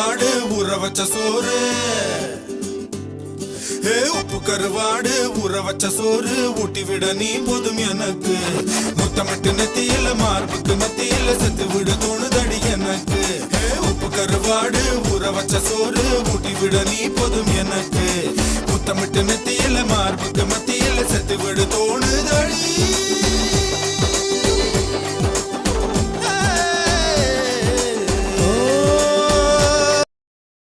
கருவாடு ஊற வச்ச சோறு உப்பு கருவாடு ஊற வச்ச சோறு ஊட்டி விட நீ போதும் எனக்கு முத்தமிட்டு நெத்தியில மார்புக்கு நெத்தியில செத்து விட தோணுதடி எனக்கு உப்பு கருவாடு ஊற வச்ச சோறு ஊட்டி விட நீ போதும் எனக்கு முத்தமிட்டு நெத்தியில மார்புக்கு மத்தியில செத்து விட தோணுதடி